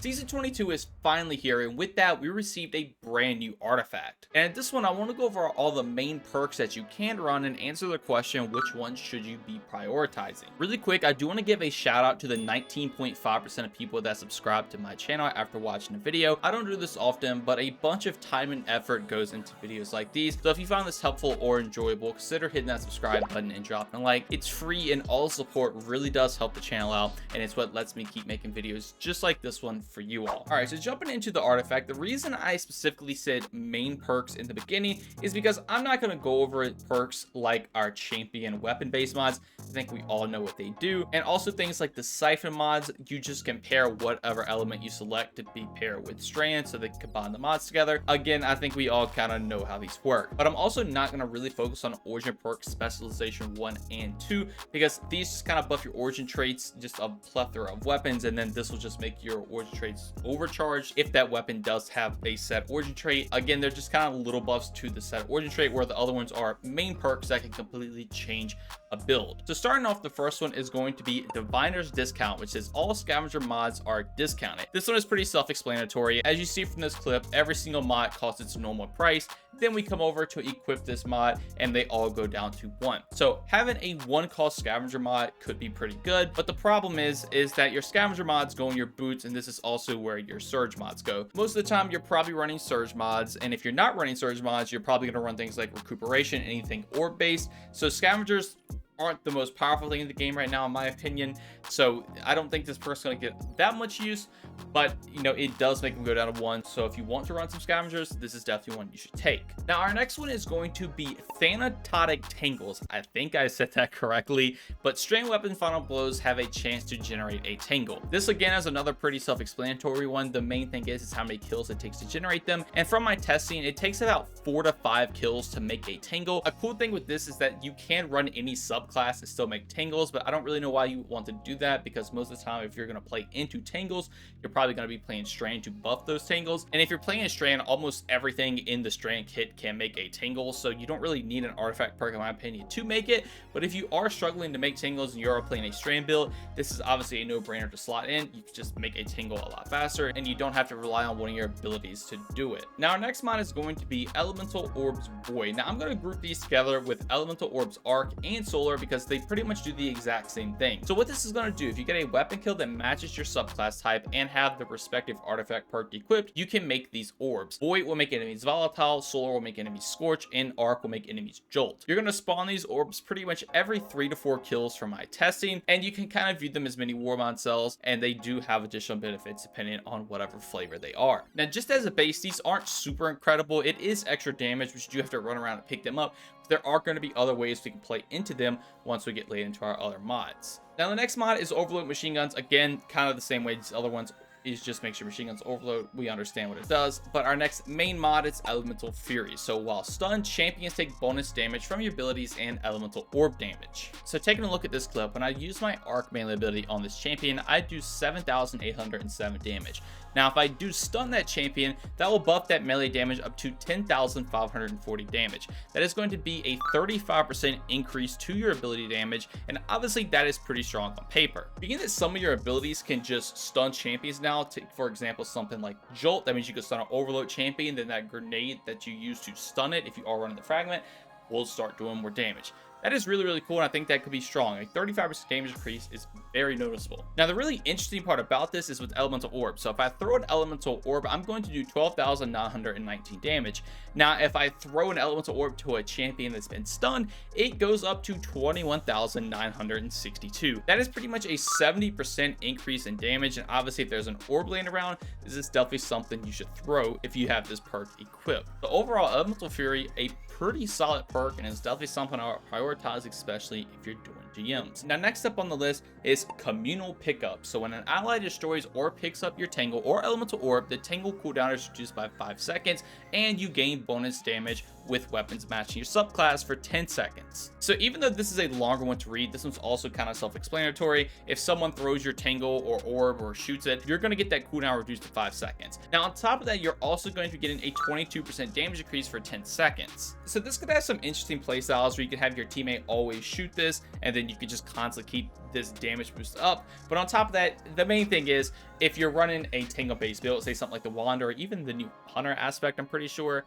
Season 22 is finally here, and with that, we received a brand new artifact. And at this one, I want to go over all the main perks that you can run and answer the question, which ones should you be prioritizing? Really quick, I do want to give a shout out to the 19.5% of people that subscribe to my channel after watching the video. I don't do this often, but a bunch of time and effort goes into videos like these. So if you found this helpful or enjoyable, consider hitting that subscribe button and dropping a like. It's free, and all support really does help the channel out, and it's what lets me keep making videos just like this one for you all. All right, so jumping into the artifact, the reason I specifically said main perks in the beginning is because I'm not going to go over perks like our champion weapon based mods. I think we all know what they do, and also things like the siphon mods. You just compare whatever element you select to be paired with strand so they can combine the mods together. Again, I think we all kind of know how these work, but I'm also not going to really focus on origin perks specialization 1 and 2 because these just kind of buff your origin traits, just a plethora of weapons, and then this will just make your origin traits overcharged if that weapon does have a set origin trait. Again, they're just kind of little buffs to the set origin trait, where the other ones are main perks that can completely change a build. So starting off, the first one is going to be Divener's discount, which is all scavenger mods are discounted. This one is pretty self-explanatory. As you see from this clip, every single mod costs its normal price. Then we come over to equip this mod and they all go down to 1. So having a 1 cost scavenger mod could be pretty good, but the problem is that your scavenger mods go in your boots, and this is also where your surge mods go. Most of the time you're probably running surge mods, and if you're not running surge mods, you're probably going to run things like recuperation, anything orb based. So scavengers aren't the most powerful thing in the game right now, in my opinion. So I don't think this perk's going to get that much use, but you know, it does make them go down to 1. So if you want to run some scavengers, this is definitely one you should take. Now our next one is going to be Thanatotic Tangles. I think I said that correctly, but strand weapon final blows have a chance to generate a tangle. This again is another pretty self-explanatory one. The main thing is how many kills it takes to generate them, and from my testing, it takes about 4 to 5 kills to make a tangle. A cool thing with this is that you can run any subclass and still make tangles, but I don't really know why you want to do that, because most of the time if you're going to play into tangles, you're probably going to be playing strand to buff those tangles, and if you're playing a strand, almost everything in the strand kit can make a tangle, so you don't really need an artifact perk in my opinion to make it. But if you are struggling to make tangles and you are playing a strand build, this is obviously a no-brainer to slot in. You can just make a tangle a lot faster, and you don't have to rely on one of your abilities to do it. Now our next mod is going to be Elemental Orbs Void. Now I'm going to group these together with Elemental Orbs Arc and Solar because they pretty much do the exact same thing. So what this is going to do, if you get a weapon kill that matches your subclass type and have the respective artifact perk equipped, you can make these orbs. Void will make enemies volatile, Solar will make enemies scorch, and Arc will make enemies jolt. You're going to spawn these orbs pretty much every 3 to 4 kills from my testing, and you can kind of view them as mini Warbond cells, and they do have additional benefits depending on whatever flavor they are. Now just as a base, these aren't super incredible. It is extra damage, which you do have to run around and pick them up. There are going to be other ways we can play into them once we get laid into our other mods. Now the next mod is Overload Machine Guns. Again, kind of the same way these other ones is, just make sure machine guns overload. We understand what it does. But our next main mod is Elemental Fury. So while stunned, champions take bonus damage from your abilities and elemental orb damage. So taking a look at this clip, when I use my arc melee ability on this champion, I do 7,807 damage. Now if I do stun that champion, that will buff that melee damage up to 10,540 damage. That is going to be a 35% increase to your ability damage, and obviously that is pretty strong on paper. Being that some of your abilities can just stun champions now, take for example something like Jolt, that means you can stun an overload champion, then that grenade that you use to stun it if you are running the fragment will start doing more damage. That is really, really cool, and I think that could be strong. A 35% damage increase is very noticeable. Now, the really interesting part about this is with Elemental Orb. So if I throw an Elemental Orb, I'm going to do 12,919 damage. Now, if I throw an Elemental Orb to a champion that's been stunned, it goes up to 21,962. That is pretty much a 70% increase in damage, and obviously if there's an orb laying around, this is definitely something you should throw if you have this perk equipped. So overall, Elemental Fury, a pretty solid perk, and it's definitely something I would prioritize, especially if you're doing GMs. Now next up on the list is Communal Pickups. So when an ally destroys or picks up your Tangle or Elemental Orb, the Tangle cooldown is reduced by 5 seconds and you gain bonus damage with weapons matching your subclass for 10 seconds. So even though this is a longer one to read, this one's also kind of self-explanatory. If someone throws your tangle or orb or shoots it, you're going to get that cooldown reduced to 5 seconds. Now on top of that, you're also going to be getting a 22% damage increase for 10 seconds. So this could have some interesting playstyles where you could have your teammate always shoot this, and then you could just constantly keep this damage boost up. But on top of that, the main thing is, if you're running a tangle based build, say something like the Wander or even the new Hunter aspect, I'm pretty sure,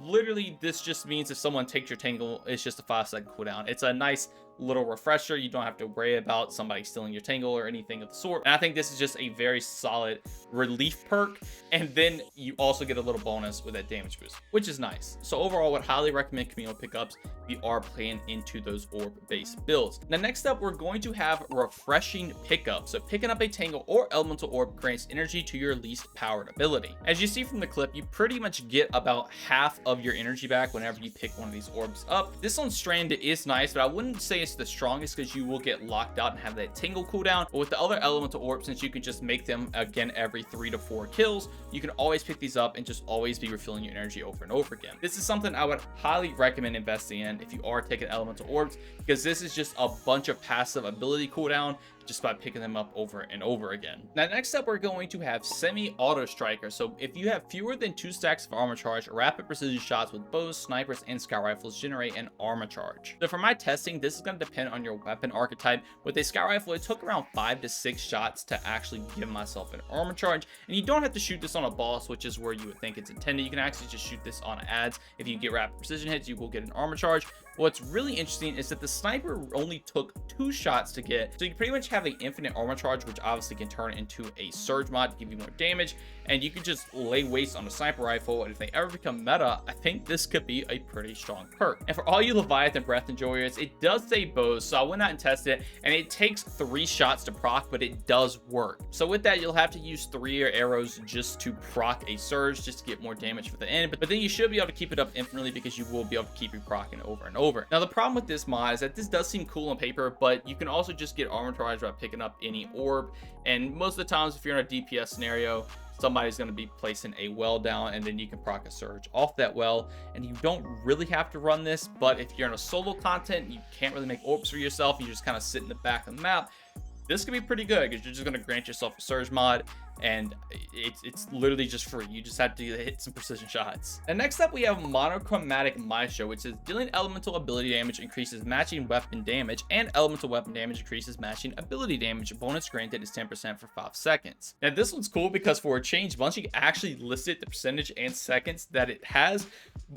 literally this just means if someone takes your tangle, it's just a 5-second cooldown. It's a nice little refresher. You don't have to worry about somebody stealing your tangle or anything of the sort. And I think this is just a very solid relief perk, and then you also get a little bonus with that damage boost, which is nice. So overall, I would highly recommend Communal Pickups if you are playing into those orb based builds. Now next up, we're going to have refreshing pickup. So picking up a tangle or elemental orb grants energy to your least powered ability. As you see from the clip, you pretty much get about half of your energy back whenever you pick one of these orbs up. This on Strand is nice, but I wouldn't say it's the strongest because you will get locked out and have that tingle cooldown. But with the other elemental orbs, since you can just make them again every 3 to 4 kills, you can always pick these up and just always be refilling your energy over and over again. This is something I would highly recommend investing in if you are taking elemental orbs, because this is just a bunch of passive ability cooldown just by picking them up over and over again. Now next up, we're going to have semi-auto striker. So if you have fewer than 2 stacks of armor charge, rapid precision shots with bows, snipers, and scout rifles generate an armor charge. So for my testing, this is going to depend on your weapon archetype. With a scout rifle, it took around 5 to 6 shots to actually give myself an armor charge, and you don't have to shoot this on a boss, which is where you would think it's intended. You can actually just shoot this on ads. If you get rapid precision hits, you will get an armor charge. What's really interesting is that the sniper only took 2 shots to get, so you pretty much have an infinite armor charge, which obviously can turn into a surge mod to give you more damage, and you can just lay waste on a sniper rifle. And if they ever become meta, I think this could be a pretty strong perk. And for all you Leviathan Breath enjoyers, it does say bows, so I went out and tested it, and it takes 3 shots to proc, but it does work. So with that, you'll have to use 3 arrows just to proc a surge, just to get more damage for the end, but then you should be able to keep it up infinitely because you will be able to keep reprocking over and over. Now the problem with this mod is that this does seem cool on paper, but you can also just get armor charge by picking up any orb, and most of the times if you're in a DPS scenario, somebody's going to be placing a well down, and then you can proc a surge off that well, and you don't really have to run this. But if you're in a solo content, you can't really make orbs for yourself, you just kind of sit in the back of the map, this could be pretty good because you're just going to grant yourself a surge mod, and it's literally just free. You just have to hit some precision shots. And next up, we have Monochromatic Maestro, which is dealing elemental ability damage increases matching weapon damage, and elemental weapon damage increases matching ability damage. Bonus granted is 10% for 5 seconds. Now this one's cool because for a change, Bungie actually listed the percentage and seconds that it has.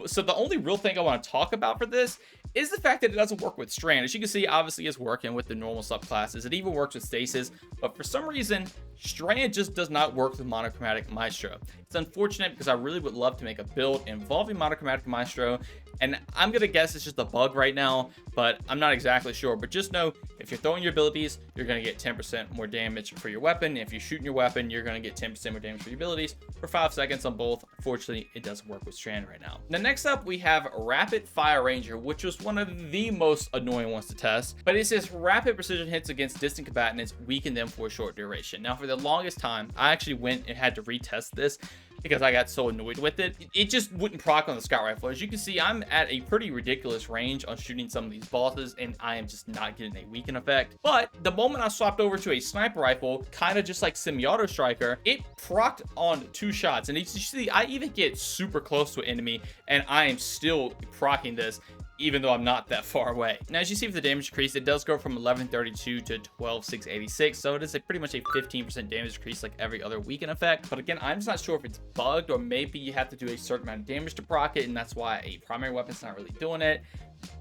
So the only real thing I want to talk about for this is the fact that it doesn't work with Strand. As you can see, obviously it's working with the normal subclasses. It even works with Stasis, but for some reason, Strand just does not work with Monochromatic Maestro. It's unfortunate because I really would love to make a build involving Monochromatic Maestro, and I'm gonna guess it's just a bug right now, but I'm not exactly sure. But just know, if you're throwing your abilities, you're gonna get 10% more damage for your weapon. If you're shooting your weapon, you're gonna get 10% more damage for your abilities for 5 seconds on both. Unfortunately, it doesn't work with Strand right now. Now next up, we have Rapid Fire Ranger, which was one of the most annoying ones to test, but it says rapid precision hits against distant combatants weaken them for a short duration. Now for the longest time, I actually went and had to retest this because I got so annoyed with it. It just wouldn't proc on the scout rifle. As you can see, I'm at a pretty ridiculous range on shooting some of these bosses, and I am just not getting a weaken effect. But the moment I swapped over to a sniper rifle, kind of just like semi-auto striker, it procced on 2 shots. And as you see, I even get super close to an enemy, and I am still proccing this, even though I'm not that far away. Now, as you see with the damage increase, it does go from 1132 to 12686, so it is pretty much a 15% damage increase like every other weaken effect. But again, I'm just not sure if it's bugged, or maybe you have to do a certain amount of damage to proc it, and that's why a primary weapon's not really doing it.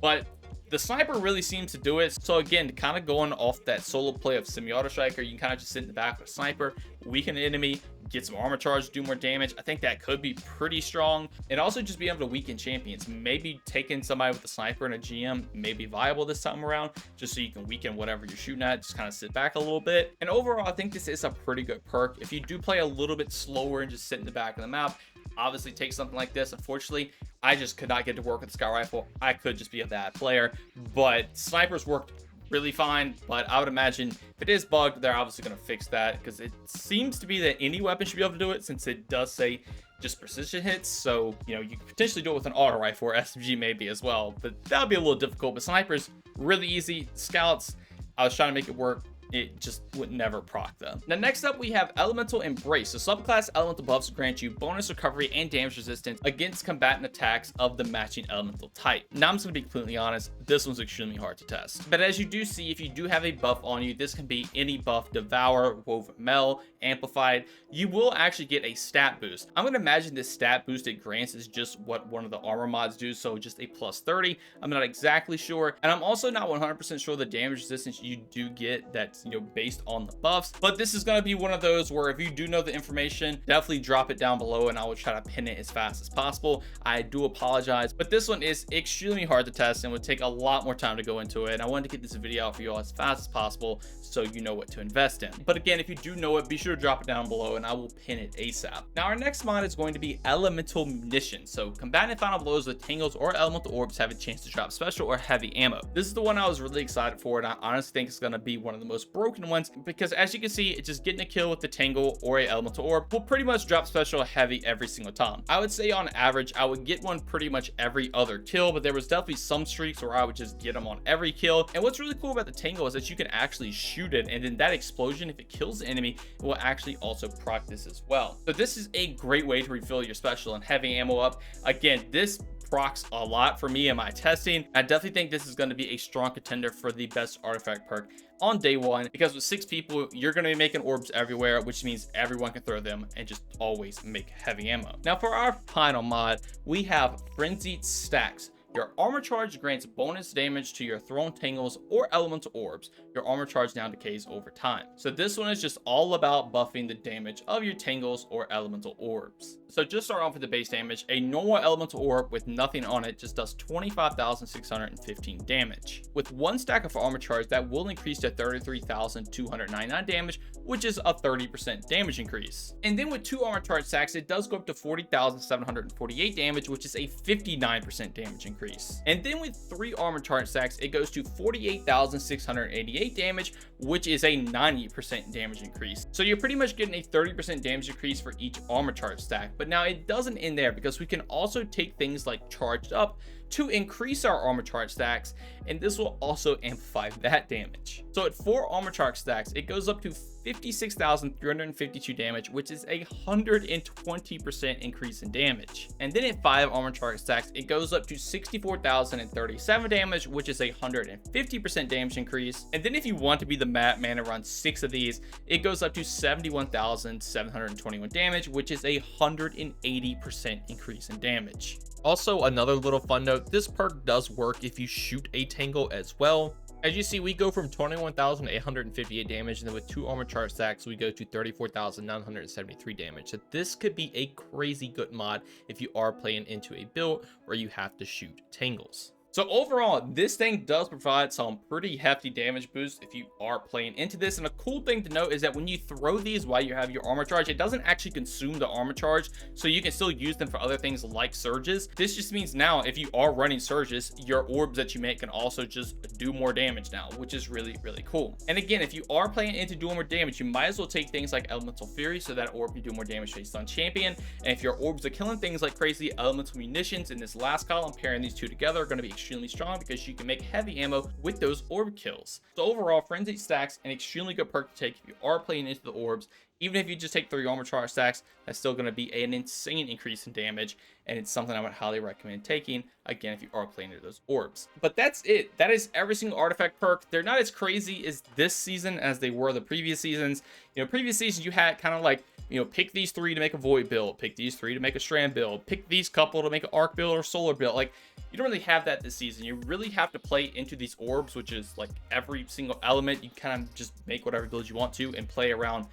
But the sniper really seems to do it. So again, kind of going off that solo play of semi-auto striker, you can kind of just sit in the back with a sniper, weaken an enemy, get some armor charge, do more damage. I think that could be pretty strong. And also just being able to weaken champions. Maybe taking somebody with a sniper and a GM may be viable this time around, just so you can weaken whatever you're shooting at, just kind of sit back a little bit. And overall, I think this is a pretty good perk. If you do play a little bit slower and just sit in the back of the map, obviously take something like this. Unfortunately, I just could not get to work with the scout rifle. I could just be a bad player, but snipers worked really fine, but I would imagine if it is bugged, they're obviously going to fix that, because it seems to be that any weapon should be able to do it, since it does say just precision hits. So, you know, you could potentially do it with an auto rifle, or SMG maybe as well, but that would be a little difficult. But snipers, really easy. Scouts, I was trying to make it work. It just would never proc them. Now, next up, we have Elemental Embrace. So subclass elemental buffs grant you bonus recovery and damage resistance against combatant attacks of the matching elemental type. Now, I'm just gonna be completely honest, this one's extremely hard to test. But as you do see, if you do have a buff on you, this can be any buff: Devour, Woven Mel, Amplified. You will actually get a stat boost. I'm gonna imagine this stat boost it grants is just what one of the armor mods do, so just a plus 30. I'm not exactly sure, and I'm also not 100% sure the damage resistance you do get that's, you know, based on the buffs. But this is going to be one of those where if you do know the information, definitely drop it down below and I will try to pin it as fast as possible. I do apologize, but this one is extremely hard to test and would take a lot more time to go into it, and I wanted to get this video out for you all as fast as possible so you know what to invest in. But again, if you do know it, be sure to drop it down below and I will pin it ASAP. Now, our next mod is going to be Elemental Munitions. So combatant final blows with Tangles or Elemental Orbs have a chance to drop special or heavy ammo. This is the one I was really excited for, and I honestly think it's going to be one of the most broken ones, because as you can see, it's just getting a kill with the Tangle or a Elemental Orb will pretty much drop special heavy every single time. I would say on average, I would get one pretty much every other kill, but there was definitely some streaks where I would just get them on every kill. And what's really cool about the Tangle is that you can actually shoot it, and then that explosion, if it kills the enemy, it will actually also proc this as well. So this is a great way to refill your special and heavy ammo up. Again, this procs a lot for me in my testing. I definitely think this is going to be a strong contender for the best artifact perk on day one, because with 6 people, you're going to be making orbs everywhere, which means everyone can throw them and just always make heavy ammo. Now, for our final mod, we have Frenzied Stacks. Your armor charge grants bonus damage to your thrown Tangles or Elemental Orbs. Your armor charge now decays over time. So this one is just all about buffing the damage of your Tangles or Elemental Orbs. So just start off with the base damage. A normal Elemental Orb with nothing on it just does 25,615 damage. With 1 stack of armor charge, that will increase to 33,299 damage, which is a 30% damage increase. And then with 2 armor charge stacks, it does go up to 40,748 damage, which is a 59% damage increase. And then with 3 armor charge stacks, it goes to 48,688 damage, which is a 90% damage increase. So you're pretty much getting a 30% damage increase for each armor charge stack. But now it doesn't end there, because we can also take things like charged up to increase our armor charge stacks, and this will also amplify that damage. So at 4 armor charge stacks, it goes up to 56,352 damage, which is a 120% increase in damage. And then at 5 armor charge stacks, it goes up to 64,037 damage, which is a 150% damage increase. And then if you want to be the madman and run 6 of these, it goes up to 71,721 damage, which is a 180% increase in damage. Also, another little fun note, this perk does work if you shoot a Tangle as well. As you see, we go from 21,858 damage, and then with 2 armor charge stacks, we go to 34,973 damage. So this could be a crazy good mod if you are playing into a build where you have to shoot Tangles. So overall, this thing does provide some pretty hefty damage boosts if you are playing into this. And a cool thing to note is that when you throw these while you have your armor charge, it doesn't actually consume the armor charge, so you can still use them for other things like surges. This just means now if you are running surges, your orbs that you make can also just do more damage now, which is really, really cool. And again, if you are playing into doing more damage, you might as well take things like Elemental Fury, so that orb can do more damage based on champion. And if your orbs are killing things like crazy, Elemental Munitions in this last column, pairing these two together are going to be extremely strong, because you can make heavy ammo with those orb kills. So overall, Frenzied Stacks, an extremely good perk to take if you are playing into the orbs. Even if you just take 3 armor charge stacks, that's still going to be an insane increase in damage, and it's something I would highly recommend taking, again, if you are playing into those orbs. But that's it. That is every single artifact perk. They're not as crazy as this season as they were the previous seasons. You know, previous seasons you had kind of like, you know, pick these 3 to make a void build, pick these 3 to make a strand build, pick these couple to make an arc build or solar build. Like, you don't really have that this season. You really have to play into these orbs, which is like every single element. You kind of just make whatever build you want to and play around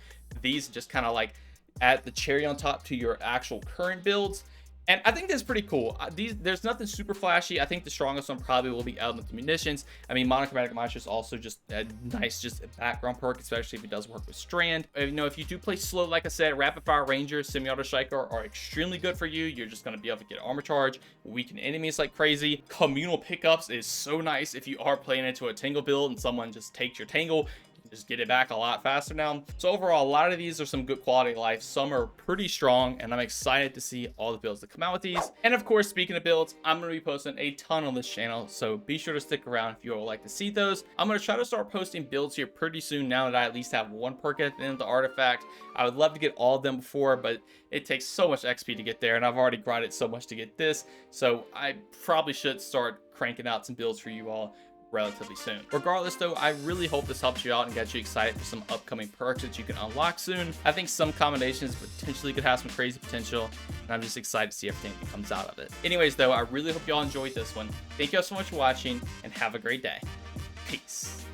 these, just kind of like add the cherry on top to your actual current builds. And I think that's pretty cool. There's nothing super flashy. I think the strongest one probably will be Element of Munitions. I mean, Monochromatic Maestro is also just a nice, just background perk, especially if it does work with Strand. You know, if you do play slow, like I said, Rapid Fire Ranger, Semi-Auto Striker are extremely good for you. You're just going to be able to get armor charge, weaken enemies like crazy. Communal Pickups is so nice if you are playing into a Tangle build and someone just takes your Tangle. Just get it back a lot faster now. So overall, a lot of these are some good quality of life. Some are pretty strong, and I'm excited to see all the builds that come out with these. And of course, speaking of builds, I'm going to be posting a ton on this channel, so be sure to stick around if you would like to see those. I'm going to try to start posting builds here pretty soon now that I at least have one perk at the end of the artifact. I would love to get all of them before, but it takes so much XP to get there, and I've already grinded so much to get this, so I probably should start cranking out some builds for you all relatively soon. Regardless though, I really hope this helps you out and gets you excited for some upcoming perks that you can unlock soon. I think some combinations potentially could have some crazy potential, and I'm just excited to see everything that comes out of it. Anyways though, I really hope y'all enjoyed this one. Thank you all so much for watching, and have a great day. Peace.